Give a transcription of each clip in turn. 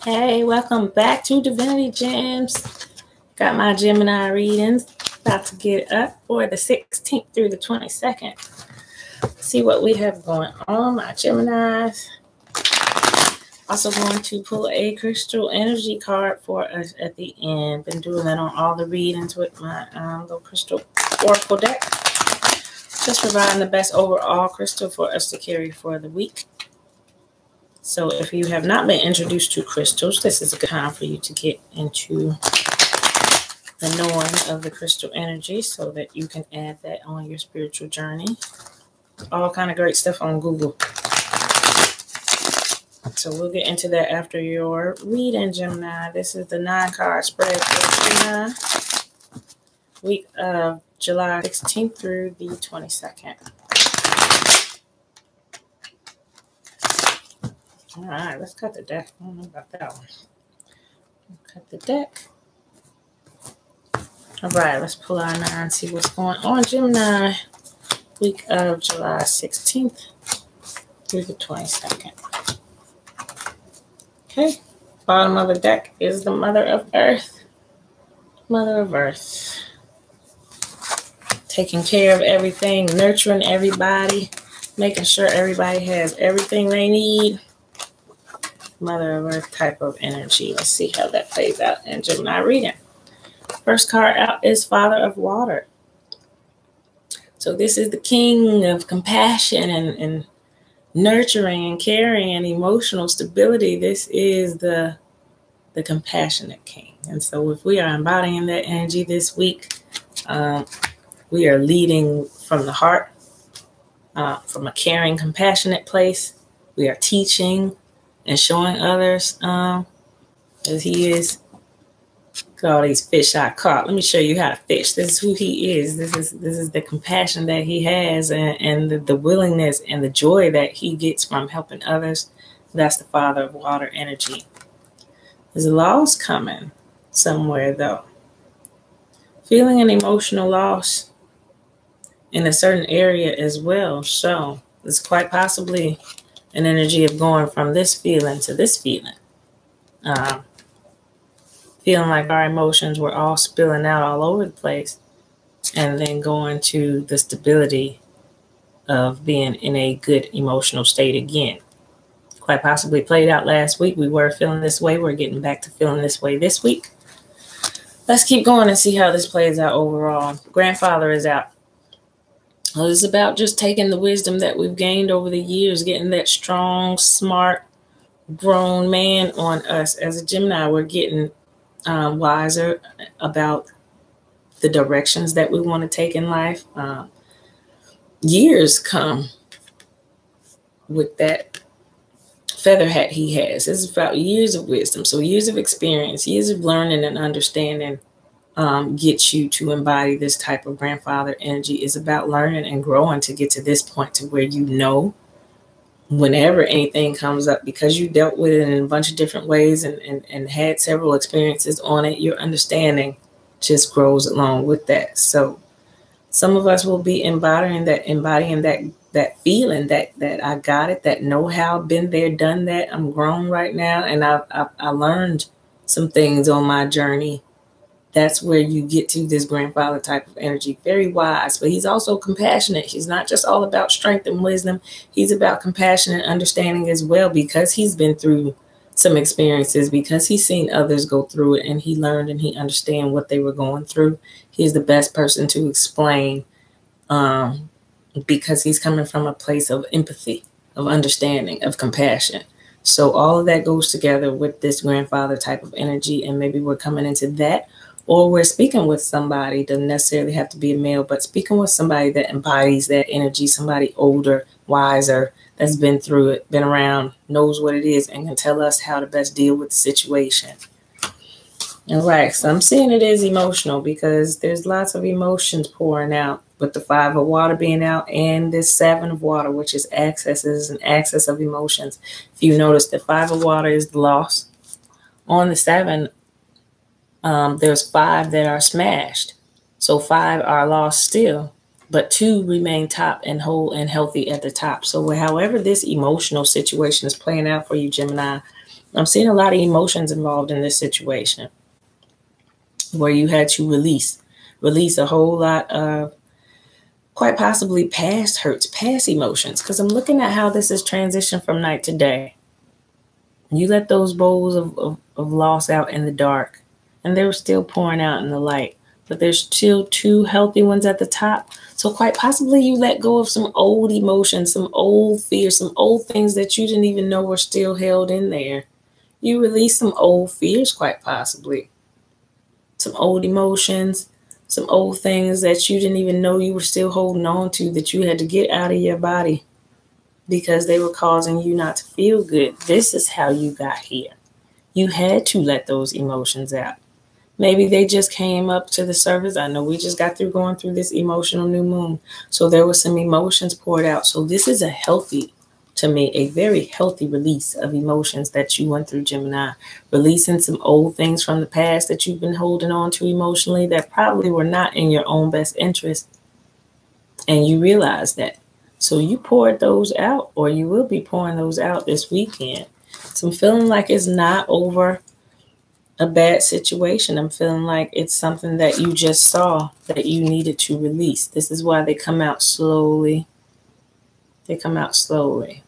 Hey, welcome back to Divinity Gems. Got my Gemini readings. About to get up for the 16th through the 22nd. See what we have going on, my Geminis. Also going to pull a crystal energy card for us at the end. Been doing that on all the readings with my little crystal oracle deck. Just providing the best overall crystal for us to carry for the week. So if you have not been introduced to crystals, this is a good time for you to get into the knowing of the crystal energy so that you can add that on your spiritual journey. All kind of great stuff on Google. So we'll get into that after your reading, Gemini. This is the 9-card spread for Gemini. Week of July 16th through the 22nd. All right, let's cut the deck. I don't know about that one. Cut the deck. All right, let's pull our 9 and see what's going on, Gemini. Week of July 16th through the 22nd. Okay, bottom of the deck is the Mother of Earth. Mother of Earth. Taking care of everything, nurturing everybody, making sure everybody has everything they need. Mother of Earth type of energy. Let's see how that plays out in Gemini reading. First card out is Father of Water. So this is the king of compassion and nurturing and caring and emotional stability. This is the compassionate king. And so if we are embodying that energy this week, we are leading from the heart, from a caring, compassionate place. We are teaching and showing others as he is. Look at all these fish I caught. Let me show you how to fish. This is who he is. This is the compassion that he has and the willingness and the joy that he gets from helping others. That's the Father of Water energy. There's a loss coming somewhere, though. Feeling an emotional loss in a certain area as well. So it's quite possibly an energy of going from this feeling to this feeling. Feeling like our emotions were all spilling out all over the place, and then going to the stability of being in a good emotional state again. Quite possibly played out last week. We were feeling this way. We're getting back to feeling this way this week. Let's keep going and see how this plays out overall. Grandfather is out. Well, it's about just taking the wisdom that we've gained over the years, getting that strong, smart, grown man on us. As a Gemini, we're getting wiser about the directions that we want to take in life. Years come with that feather hat he has. It's about years of wisdom. So years of experience, years of learning and understanding get you to embody this type of grandfather energy. Is about learning and growing to get to this point to where you know whenever anything comes up, because you dealt with it in a bunch of different ways and had several experiences on it, your understanding just grows along with that. So some of us will be embodying that feeling that I got it, that know-how, been there, done that. I'm grown right now, and I learned some things on my journey. That's where you get to this grandfather type of energy. Very wise, but he's also compassionate. He's not just all about strength and wisdom. He's about compassion and understanding as well, because he's been through some experiences, because he's seen others go through it, and he learned and he understand what they were going through. He's the best person to explain, because he's coming from a place of empathy, of understanding, of compassion. So all of that goes together with this grandfather type of energy, and maybe we're coming into that. Or we're speaking with somebody, doesn't necessarily have to be a male, but speaking with somebody that embodies that energy, somebody older, wiser, that's been through it, been around, knows what it is, and can tell us how to best deal with the situation. All right, so I'm seeing it is emotional, because there's lots of emotions pouring out with the 5 of Water being out and this 7 of Water, which is access of emotions. If you notice, the 5 of Water is the loss. On the 7, there's 5 that are smashed. So 5 are lost still, but 2 remain top and whole and healthy at the top. So however this emotional situation is playing out for you, Gemini, I'm seeing a lot of emotions involved in this situation where you had to release a whole lot of quite possibly past hurts, past emotions, because I'm looking at how this is transitioned from night to day. You let those bowls of loss out in the dark, and they were still pouring out in the light, but there's still two healthy ones at the top. So quite possibly you let go of some old emotions, some old fears, some old things that you didn't even know were still held in there. You release some old fears, quite possibly. Some old emotions, some old things that you didn't even know you were still holding on to, that you had to get out of your body because they were causing you not to feel good. This is how you got here. You had to let those emotions out. Maybe they just came up to the surface. I know we just got through going through this emotional new moon. So there was some emotions poured out. So this is a healthy, to me, a very healthy release of emotions that you went through, Gemini. Releasing some old things from the past that you've been holding on to emotionally that probably were not in your own best interest. And you realize that. So you poured those out, or you will be pouring those out this weekend. So I'm feeling like it's not over a bad situation. I'm feeling like it's something that you just saw that you needed to release. This is why they come out slowly. They come out slowly.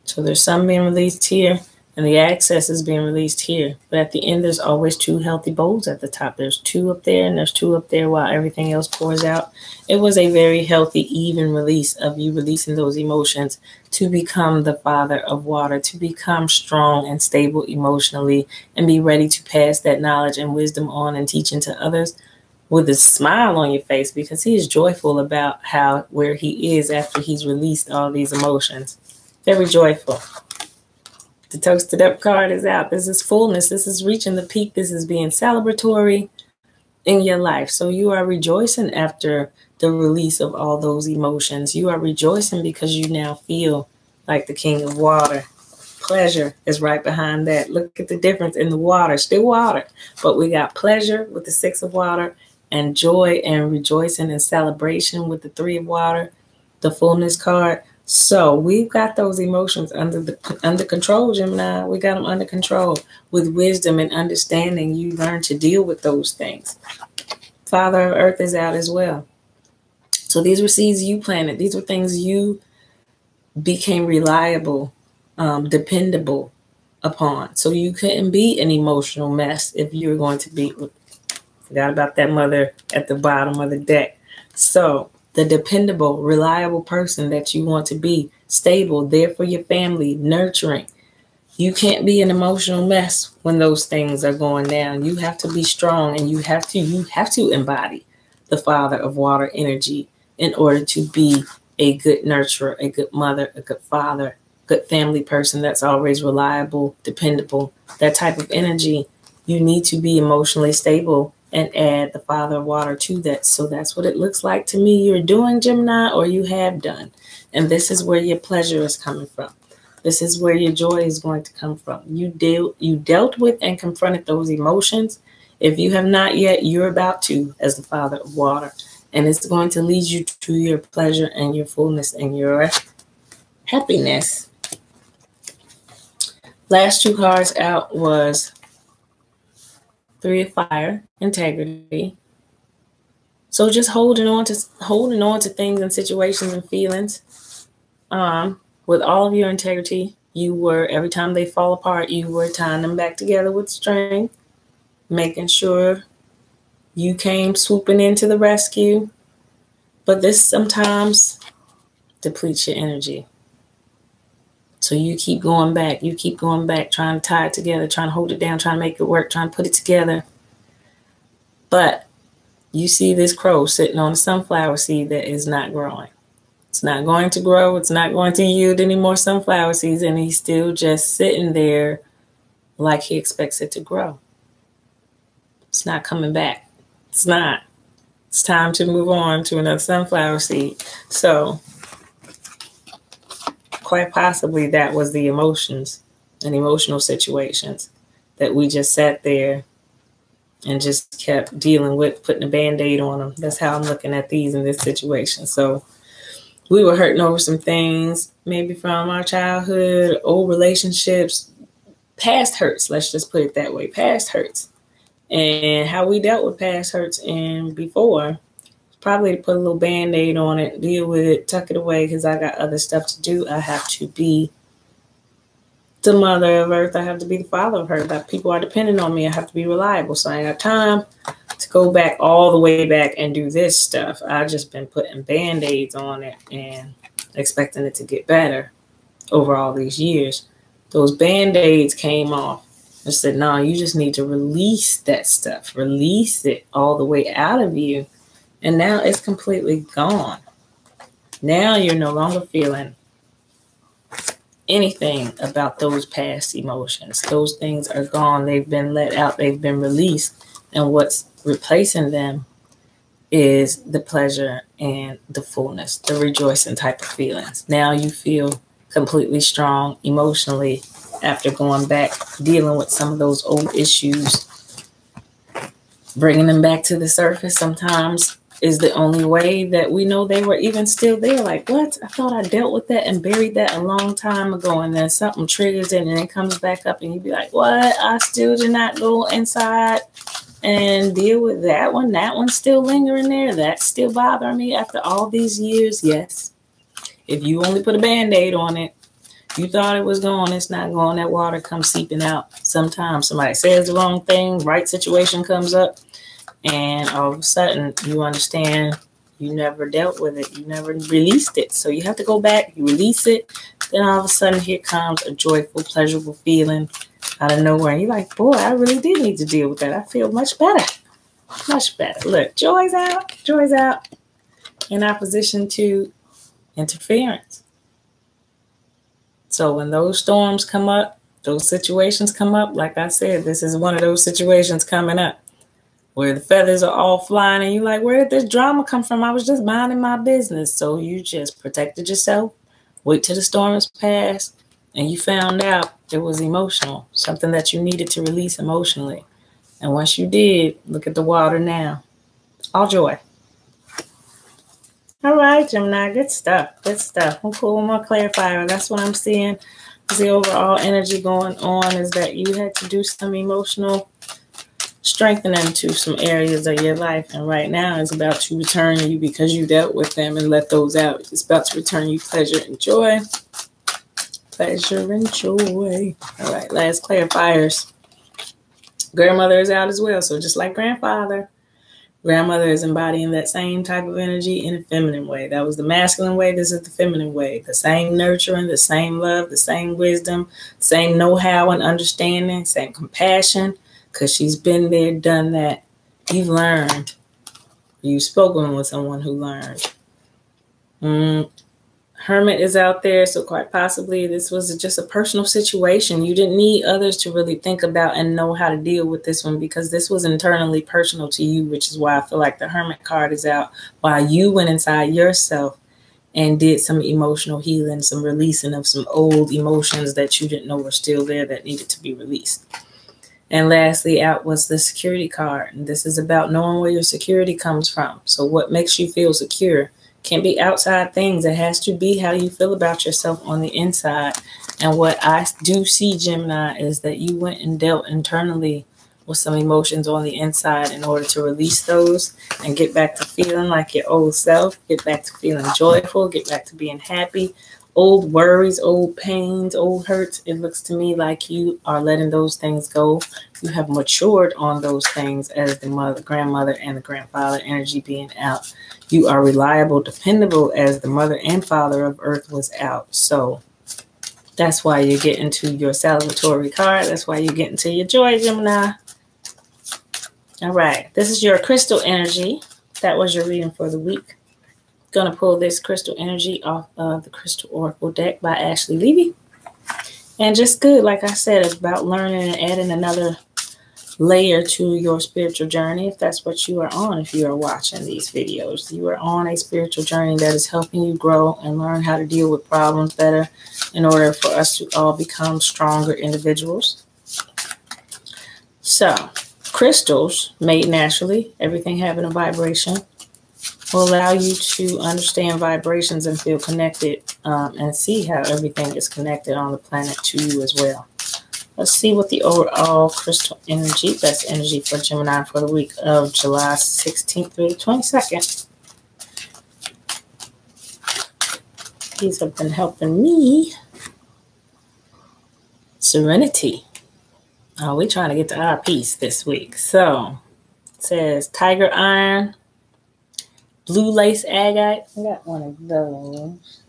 So there's some being released here, and the access is being released here. But at the end, there's always two healthy bowls at the top. There's two up there, and there's two up there while everything else pours out. It was a very healthy, even release of you releasing those emotions to become the father of water, to become strong and stable emotionally, and be ready to pass that knowledge and wisdom on and teaching to others with a smile on your face, because he is joyful about where he is after he's released all these emotions. Very joyful. The toasted up card is out. This is fullness. This is reaching the peak. This is being celebratory in your life. So you are rejoicing after the release of all those emotions. You are rejoicing because you now feel like the king of water. Pleasure is right behind that. Look at the difference in the water. Still water, but we got pleasure with the 6 of water, and joy and rejoicing and celebration with the 3 of water, the fullness card. So we've got those emotions under control, Gemini. We got them under control. With wisdom and understanding, you learn to deal with those things. Father of Earth is out as well. So these were seeds you planted. These were things you became reliable, dependable upon. So you couldn't be an emotional mess if you were going to be. Forgot about that mother at the bottom of the deck. So the dependable, reliable person that you want to be, stable, there for your family, nurturing. You can't be an emotional mess when those things are going down. You have to be strong, and you have to embody the father of water energy in order to be a good nurturer, a good mother, a good father, good family person that's always reliable, dependable. That type of energy, you need to be emotionally stable and add the father of water to that. So that's what it looks like to me you're doing, Gemini, or you have done. And this is where your pleasure is coming from. This is where your joy is going to come from. You dealt with and confronted those emotions. If you have not yet, you're about to, as the father of water. And it's going to lead you to your pleasure and your fullness and your happiness. Last 2 cards out was 3 of fire, integrity. So just holding on to things and situations and feelings. With all of your integrity, you were, every time they fall apart, you were tying them back together with string, making sure you came swooping into the rescue. But this sometimes depletes your energy. So you keep going back, trying to tie it together, trying to hold it down, trying to make it work, trying to put it together. But you see this crow sitting on a sunflower seed that is not growing. It's not going to grow. It's not going to yield any more sunflower seeds. And he's still just sitting there like he expects it to grow. It's not coming back. It's not. It's time to move on to another sunflower seed. So quite possibly that was the emotions and emotional situations that we just sat there and just kept dealing with, putting a Band-Aid on them. That's how I'm looking at these in this situation. So we were hurting over some things, maybe from our childhood, old relationships, past hurts. Let's just put it that way. Past hurts. And how we dealt with past hurts and before, probably to put a little Band-Aid on it, deal with it, tuck it away because I got other stuff to do. I have to be the mother of earth. I have to be the father of earth. That people are depending on me. I have to be reliable. So I ain't got time to go back all the way back and do this stuff. I've just been putting Band-Aids on it and expecting it to get better over all these years. Those Band-Aids came off. I said, no, you just need to release that stuff. Release it all the way out of you. And now it's completely gone. Now you're no longer feeling anything about those past emotions. Those things are gone. They've been let out. They've been released. And what's replacing them is the pleasure and the fullness, the rejoicing type of feelings. Now you feel completely strong emotionally after going back, dealing with some of those old issues, bringing them back to the surface sometimes is the only way that we know they were even still there. Like, what? I thought I dealt with that and buried that a long time ago, and then something triggers it and it comes back up and you'd be like, what? I still did not go inside and deal with that one. That one's still lingering there. That's still bothering me after all these years. Yes. If you only put a Band-Aid on it, you thought it was gone. It's not gone. That water comes seeping out. Sometimes somebody says the wrong thing, right situation comes up, and all of a sudden you understand you never dealt with it. You never released it. So you have to go back, you release it. Then all of a sudden here comes a joyful, pleasurable feeling out of nowhere. And you're like, boy, I really did need to deal with that. I feel much better. Much better. Look, joy's out. Joy's out. In opposition to interference. So when those storms come up, those situations come up, like I said, this is one of those situations coming up where the feathers are all flying and you're like, where did this drama come from? I was just minding my business. So you just protected yourself, wait till the storm has passed, and you found out it was emotional, something that you needed to release emotionally. And once you did, look at the water now. All joy. All right, Gemini, good stuff. Good stuff. I'm cool. More clarifier. That's what I'm seeing. The overall energy going on is that you had to do some emotional strengthening to some areas of your life. And right now it's about to return you because you dealt with them and let those out. It's about to return you pleasure and joy. Pleasure and joy. All right, last clarifiers. Grandmother is out as well. So just like grandfather, grandmother is embodying that same type of energy in a feminine way. That was the masculine way. This is the feminine way. The same nurturing, the same love, the same wisdom, same know-how and understanding, same compassion, because she's been there, done that. You've learned. You've spoken with someone who learned. Hermit is out there, so quite possibly this was just a personal situation. You didn't need others to really think about and know how to deal with this one because this was internally personal to you, which is why I feel like the Hermit card is out while you went inside yourself and did some emotional healing, some releasing of some old emotions that you didn't know were still there that needed to be released. And lastly, out was the security card. And this is about knowing where your security comes from. So what makes you feel secure? Can't be outside things. It has to be how you feel about yourself on the inside. And what I do see, Gemini, is that you went and dealt internally with some emotions on the inside in order to release those and get back to feeling like your old self, get back to feeling joyful, get back to being happy. Old worries, old pains, old hurts. It looks to me like you are letting those things go. You have matured on those things as the mother, grandmother, and the grandfather energy being out. You are reliable, dependable as the mother and father of earth was out. So that's why you're getting to your celebratory card. That's why you're getting to your joy, Gemini. All right. This is your crystal energy. That was your reading for the week. Going to pull this crystal energy off of the Crystal Oracle deck by Ashley Levy. And just good, like I said, it's about learning and adding another layer to your spiritual journey, if that's what you are on. If you are watching these videos, you are on a spiritual journey that is helping you grow and learn how to deal with problems better in order for us to all become stronger individuals. So, crystals made naturally, everything having a vibration, will allow you to understand vibrations and feel connected and see how everything is connected on the planet to you as well. Let's see what the overall crystal energy, best energy for Gemini for the week of July 16th through the 22nd. These have been helping me. Serenity. We're trying to get to our piece this week. So, it says tiger iron, blue lace agate. I got one of those.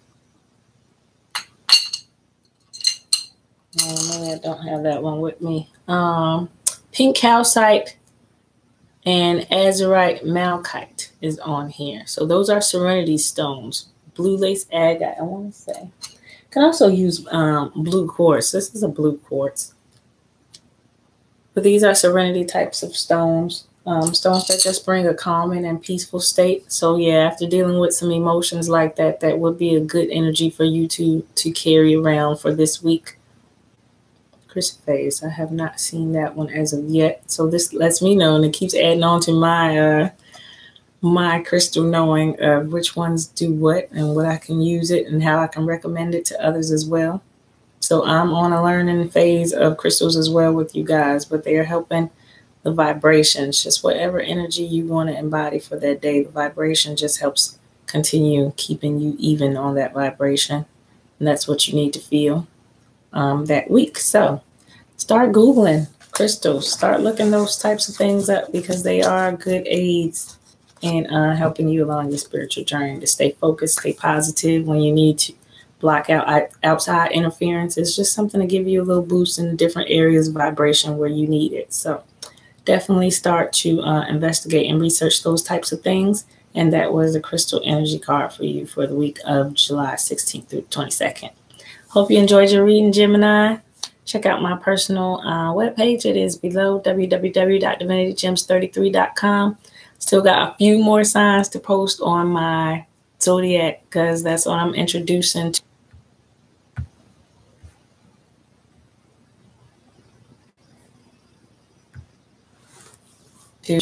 Maybe I don't have that one with me. Pink calcite and azurite malachite is on here. So those are serenity stones. Blue lace agate, I want to say. You can also use blue quartz. This is a blue quartz. But these are serenity types of stones. Stones that just bring a calming and peaceful state. So yeah, after dealing with some emotions like that, that would be a good energy for you to carry around for this week. Chrysoprase. I have not seen that one as of yet. So this lets me know, and it keeps adding on to my crystal knowing of which ones do what and what I can use it and how I can recommend it to others as well. So I'm on a learning phase of crystals as well with you guys, but they are helping the vibrations, just whatever energy you want to embody for that day. The vibration just helps continue keeping you even on that vibration. And that's what you need to feel that week. So start Googling crystals. Start looking those types of things up because they are good aids in helping you along your spiritual journey to stay focused, stay positive when you need to block out outside interference. It's just something to give you a little boost in different areas of vibration where you need it. So definitely start to investigate and research those types of things. And that was the crystal energy card for you for the week of July 16th through 22nd. Hope you enjoyed your reading, Gemini. Check out my personal webpage. It is below, www.divinitygems33.com. Still got a few more signs to post on my zodiac because that's what I'm introducing to